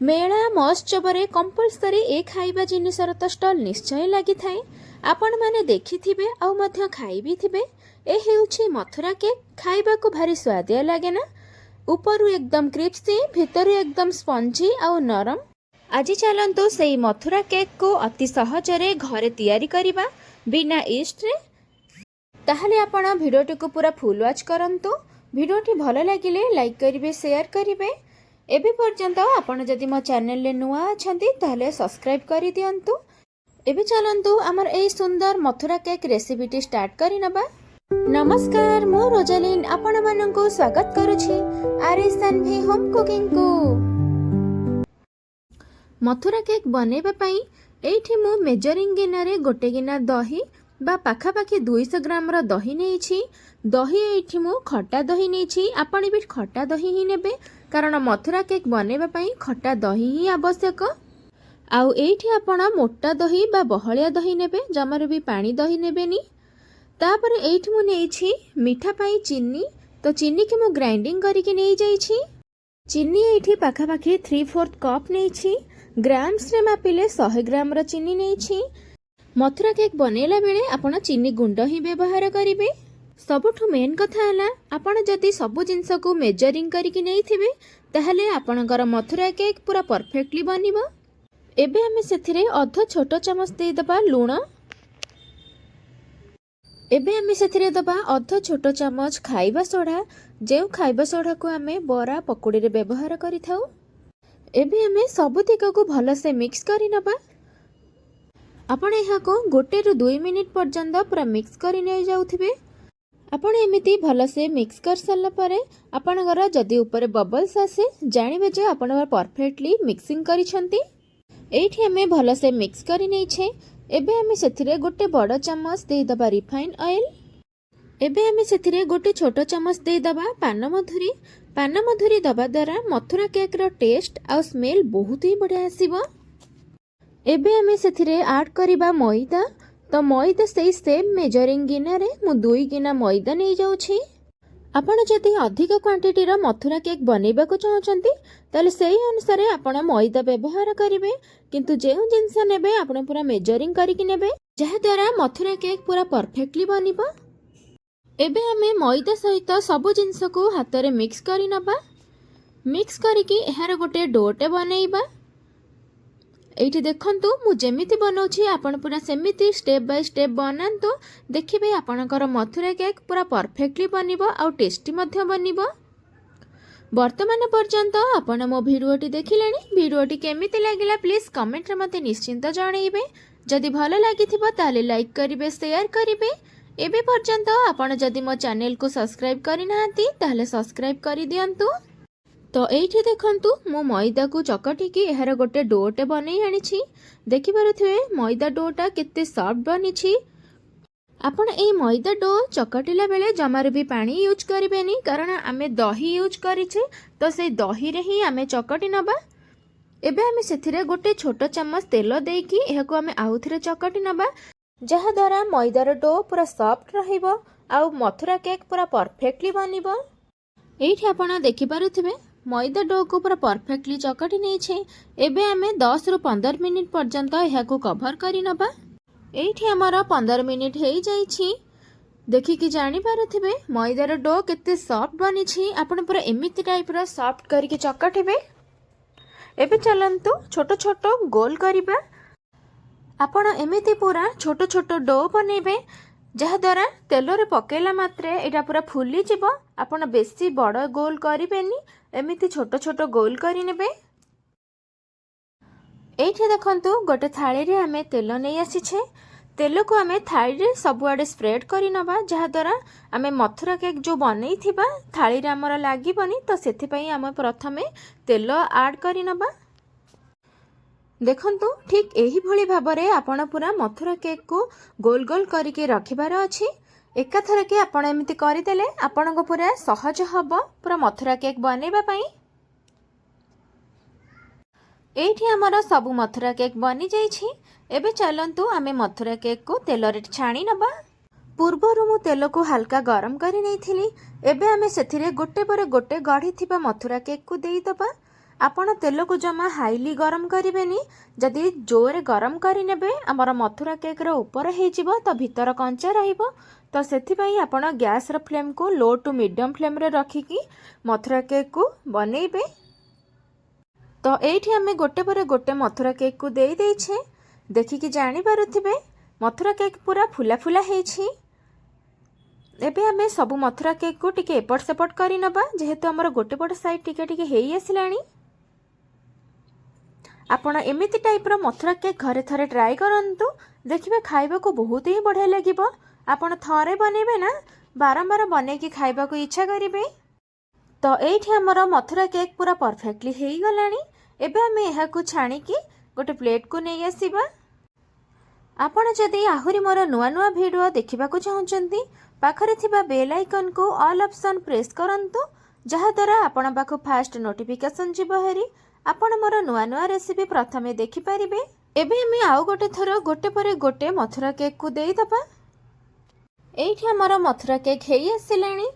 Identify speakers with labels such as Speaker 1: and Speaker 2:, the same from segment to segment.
Speaker 1: मेला महोत्सव कंपलसरी ए खाइबा जिनिसर तो स्टल निश्चय लगी थाए। आपण माने देखिथिबे आउ मध्य खाई भी थिबे। ए हेउछि मथुरा केक। खाइबा को भारी स्वादिया लागे ना। ऊपर एकदम क्रिस्पी भितर एकदम स्पंजी आउ नरम। आज चलंतु सेई मथुरा केक को अति सहजरे घरे तैयारी करिबा बिना ईस्ट रे। ताहले आपण भिडियोटी को पूरा फुल वॉच करंतु। भिडियोटी भलो लागिले लाइक करिवे, शेयर करिवे। एबे पर्यंत आपण जदि मो चैनल ले नुआ अछंती ताहले सब्सक्राइब करि दियंतु। एबे चलंतु हमर एई सुंदर मथुरा केक रेसिपीटी स्टार्ट करि नबा। नमस्कार, मो रोजालिन आपण माननकु स्वागत करूछि आरएस एनवी होम कुकिंग को। मथुरा केक बनेबा पई एठी मो मेजरिंग गिनारे गोटे गिना दही बा पाखापाखि 200 ग्राम रो दही नेछि। दही एठी मो खट्टा दही नेछि। आपण भी खट्टा दही ही नेबे कारण मथुरा केक बनेबा पई खट्टा दही ही आवश्यक। आउ एठी आपण मोटा दही बा बहलिया दही नेबे, जमार भी पानी दही नेबेनी। तापर एठी मो नेछि मीठा पई चीनी। तो चीनी के मो ग्राइंडिंग करके नै जाइछि। चीनी एठी पाखापाखि 3/4 कप नेछि। ग्राम्स रे मापिले 100 ग्राम रो चीनी नेछि। मथुरा केक बनेला बेले आपण चीनी गुंड ही व्यवहार करिवे। सबुठु मेन कथा हला आपण जदि सबु जिंस को मेजरिंग करके नै थिबे ताहले आपणकर मथुरा केक पूरा परफेक्टली बनिबो। एबे हमें सेथिरे अध छोटो चमच दे दबा लूण। एबे हमें सेथिरे दबा अध छोटो चमच खाइबा सोडा। जे खाइबा सोडा को हमें बरा पकोड़ी रे व्यवहार करि थाउ। एबे हमें सबु तिक को भलो से मिक्स करि नबा। आपण एहा को 1 ରୁ 2 मिनिट पर्यंत पूरा मिक्स करि नै जाउथिबे। आपण एमिति भलो से मिक्स कर सारला परे आपणकर जदि ऊपर बबल्स आसे जानिबे जे आपण परफेक्टली मिक्सिंग करिसंती। एठी हमें भलो से मिक्स करि नै छे। एबे हमें सेथिरे गोटे बड़ चम्मच दे दबा रिफाइन ऑयल। एबे हमें सेथिरे गोटे छोटो चम्मच दे दबा पान मधुरी। पान मधुरी दबा द्वारा मथुरा केक रो टेस्ट आ स्मेल बहुत ही बढ़िया आसीबो। एबे हमें सेथिरे ऐड करिबा मैदा। तो मैदा से सेम मेजरिंग गिनारे मु 2 गिना मैदा नै जाउछि। आपण जदि अधिक क्वांटिटी रो मथुरा केक बनेबा को चाहचंती ताले सेही अनुसार आपण मैदा व्यवहार करिवे। किंतु जेउ जिंस नेबे आपण पूरा मेजरिंग करिकि नेबे जहा द्वारा मथुरा केक पूरा परफेक्टली बनिबो। एबे हमें मैदा सहित सब जिंस को हाथ रे मिक्स करि नबा। मिक्स करिकि एहार गोटे डोटे बनेइबा। एठी देखंतु मु जेमिति बनौछि आपण पूरा सेमिति स्टेप बाय स्टेप बनांतु। देखिबे आपणकर मथुरा केक पूरा परफेक्टली बनिबो आ टेस्टी मध्य बनिबो। वर्तमान पर्यंत आपण मो भिडियोटी देखिलेनी। भिडियोटी केमिति लागिला प्लीज कमेंट रे मते निश्चिंत जणाइबे। जदि भलो लागिथिबो ताले लाइक करिवे, शेयर करिवे। एबे पर्यंत आपण जदि मो चैनल को सब्सक्राइब करि नाहंती ताले सब्सक्राइब करि दियंतु। तो एठी देखंतु मो मैदा को चकटी की एहार गोटे डोटे बनै आनिछि। देखि पारुथिबे मैदा डोटा केते सॉफ्ट बनिछि। आपण ए मैदा डो चकटिला बेले जमार भी पानी यूज करिवेनी कारण आमे दही यूज करिछे। तो से दही रे ही आमे चकटी नबा। एबे आमे सेथिरे गोटे छोटो चम्मच तेल देकी एहाको आमे आउथिरे चकटी नबा, जहा द्वारा मैदार डो पूरा सॉफ्ट रहिबो आ मथुरा केक पूरा परफेक्टली बनिबो। एठी आपण देखि पारुथिबे मैदा डो को पूरा परफेक्टली चकटी नै छे। एबे आमे 10 ରୁ 15 मिनिट पर्यंत एहाको कवर करि नबा। एठी हमर 15 मिनिट हेई जाइछि। देखि कि जानि पारुथिबे मैदार डो केते सॉफ्ट बनिछि। आपण पूरा एमिति टाइप रो सॉफ्ट करिके चकटिबे। एबे चलंतु छोटो छोटो गोल करिबा। आपण एमिति पूरा छोटो छोटो डो बनेबे जहा द्वारा तेल रे पकेला मात्रे एटा पूरा फुली जिवो। आपण बेसी बड़ गोल करिबेनी, एमिति छोटो छोटो गोल करि नेबे। एठी देखंतु गोटे थाली रे हमें तेल नै आसीछे। तेल को हमें थाली रे सब आडे स्प्रेड करि नबा, जहा द्वारा हमें मथुरा केक जो बनै थिबा थाली रे हमर लागिबनी। तो सेथि पई हम प्रथमे तेल ऐड करि नबा। देखंतु ठीक एही भली भाबरे आपण पूरा मथुरा केक को गोल गोल करिके रखिबार अछि। एका थरे के आपण एमिति करिदेले आपनको पूरा सहज हबो पूरा मथुरा केक बनेबा पई। एठी हमर सब मथुरा केक बनि जाइछि। एबे चलंतु आमे मथुरा केक को तेल रे छाणी नबा। पूर्वरु मु तेल को हल्का गरम करि नैथिली। एबे आमे सेथिरे गोटे पर गोटे गढ़ी थिबा मथुरा केक को देई दबा। ଆପଣ ତେଲକୁ ଜମା ହାଇଲି ଗରମ କରିବେନି। ଯଦି ଜୋରରେ ଗରମ କରିନେବେ ଆମର ମଥୁରା କେକ୍ର ଉପର ହେଇଯିବ ତ ଭିତର କଞ୍ଚା ରହିବ। ତ ସେଥିପାଇଁ ଆପଣ ଗ୍ୟାସ୍ର ଫ୍ଲେମ୍କୁ ଲୋ ଟୁ ମିଡ଼ିୟମ୍ ଫ୍ଲେମ୍ରେ ରଖିକି ମଥୁରା କେକ୍କୁ ବନେଇବେ। ତ ଏଇଠି ଆମେ ଗୋଟେ ପରେ ଗୋଟେ ମଥୁରା କେକ୍କୁ ଦେଇ ଦେଇଛେ। ଦେଖିକି ଜାଣିପାରୁଥିବେ ମଥୁରା କେକ୍ ପୁରା ଫୁଲା ଫୁଲା ହେଇଛି। ଏବେ ଆମେ ସବୁ ମଥୁରା କେକ୍କୁ ଟିକେ ଏପଟ ସେପଟ କରିନେବା, ଯେହେତୁ ଆମର ଗୋଟେ ପଟ ସାଇଡ୍ ଟିକେ ଟିକେ ହେଇ ଆସିଲାଣି। ଆପଣ ଏମିତି ଟାଇପ୍ର ମଥୁରା କେକ୍ ଘରେ ଥରେ ଟ୍ରାଏ କରନ୍ତୁ, ଦେଖିବେ ଖାଇବାକୁ ବହୁତ ହିଁ ବଢ଼ିଆ ଲାଗିବ। ଆପଣ ଥରେ ବନେଇବେ ନା ବାରମ୍ବାର ବନେଇକି ଖାଇବାକୁ ଇଚ୍ଛା କରିବେ। ତ ଏଇଠି ଆମର ମଥୁରା କେକ୍ ପୁରା ପରଫେକ୍ଟଲି ହେଇଗଲାଣି। ଏବେ ଆମେ ଏହାକୁ ଛାଣିକି ଗୋଟେ ପ୍ଲେଟ୍କୁ ନେଇ ଆସିବା। ଆପଣ ଯଦି ଆହୁରି ମୋର ନୂଆ ନୂଆ ଭିଡ଼ିଓ ଦେଖିବାକୁ ଚାହୁଁଛନ୍ତି, ପାଖରେ ଥିବା ବେଲ୍ ଆଇକନ୍କୁ ଅଲ୍ ଅପସନ୍ ପ୍ରେସ୍ କରନ୍ତୁ, ଯାହାଦ୍ୱାରା ଆପଣ ପାଖକୁ ଫାଷ୍ଟ ନୋଟିଫିକେସନ୍ ଯିବ ହେରି ଆପଣ ମୋର ନୂଆ ନୂଆ ରେସିପି ପ୍ରଥମେ ଦେଖିପାରିବେ। ଏବେ ଆମେ ଆଉ ଗୋଟେ ଥର ଗୋଟେ ପରେ ଗୋଟେ ମଥୁରା କେକ୍କୁ ଦେଇଦେବା। ଏଇଠି ଆମର ମଥୁରା କେକ୍ ହେଇ ଆସିଲାଣି।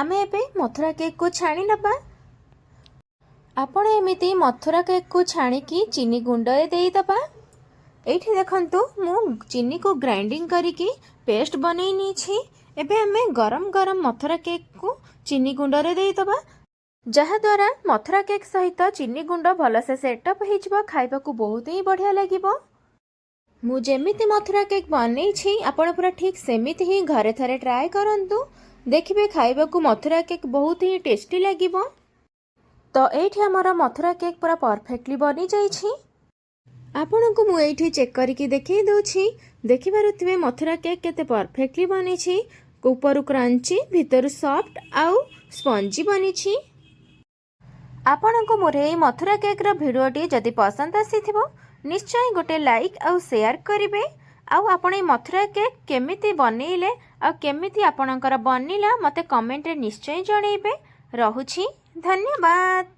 Speaker 1: ଆମେ ଏବେ ମଥୁରା କେକ୍କୁ ଛାଣି ନେବା। ଆପଣ ଏମିତି ମଥୁରା କେକ୍କୁ ଛାଣିକି ଚିନି ଗୁଣ୍ଡରେ ଦେଇଦେବା। ଏଇଠି ଦେଖନ୍ତୁ ମୁଁ ଚିନିକୁ ଗ୍ରାଇଣ୍ଡିଙ୍ଗ କରିକି ପେଷ୍ଟ ବନେଇ ନେଇଛି। ଏବେ ଆମେ ଗରମ ଗରମ ମଥୁରା କେକ୍କୁ ଚିନି ଗୁଣ୍ଡରେ ଦେଇଦେବା, ଯାହାଦ୍ୱାରା ମଥୁରା କେକ୍ ସହିତ ଚିନି ଗୁଣ୍ଡ ଭଲସେ ସେଟଅପ୍ ହେଇଯିବ, ଖାଇବାକୁ ବହୁତ ହିଁ ବଢ଼ିଆ ଲାଗିବ। ମୁଁ ଯେମିତି ମଥୁରା କେକ୍ ବନେଇଛି ଆପଣ ପୁରା ଠିକ୍ ସେମିତି ହିଁ ଘରେ ଥରେ ଟ୍ରାଏ କରନ୍ତୁ, ଦେଖିବେ ଖାଇବାକୁ ମଥୁରା କେକ୍ ବହୁତ ହିଁ ଟେଷ୍ଟି ଲାଗିବ। ତ ଏଇଠି ଆମର ମଥୁରା କେକ୍ ପୁରା ପରଫେକ୍ଟଲି ବନିଯାଇଛି। ଆପଣଙ୍କୁ ମୁଁ ଏଇଠି ଚେକ୍ କରିକି ଦେଖେଇ ଦେଉଛି, ଦେଖିପାରୁଥିବେ ମଥୁରା କେକ୍ କେତେ ପରଫେକ୍ଟଲି ବନିଛି। ଉପରୁ କ୍ରଞ୍ଚି, ଭିତରୁ ସଫ୍ଟ ଆଉ ସ୍ପଞ୍ଜି ବନିଛି। ଆପଣଙ୍କୁ ମୋର ଏହି ମଥୁରା କେକ୍ର ଭିଡ଼ିଓଟି ଯଦି ପସନ୍ଦ ଆସିଥିବ ନିଶ୍ଚୟ ଗୋଟେ ଲାଇକ୍ ଆଉ ସେୟାର କରିବେ। ଆଉ ଆପଣ ଏହି ମଥୁରା କେକ୍ କେମିତି ବନେଇଲେ ଆଉ କେମିତି ଆପଣଙ୍କର ବନିଲା ମୋତେ କମେଣ୍ଟରେ ନିଶ୍ଚୟ ଜଣେଇବେ। ରହୁଛି, ଧନ୍ୟବାଦ।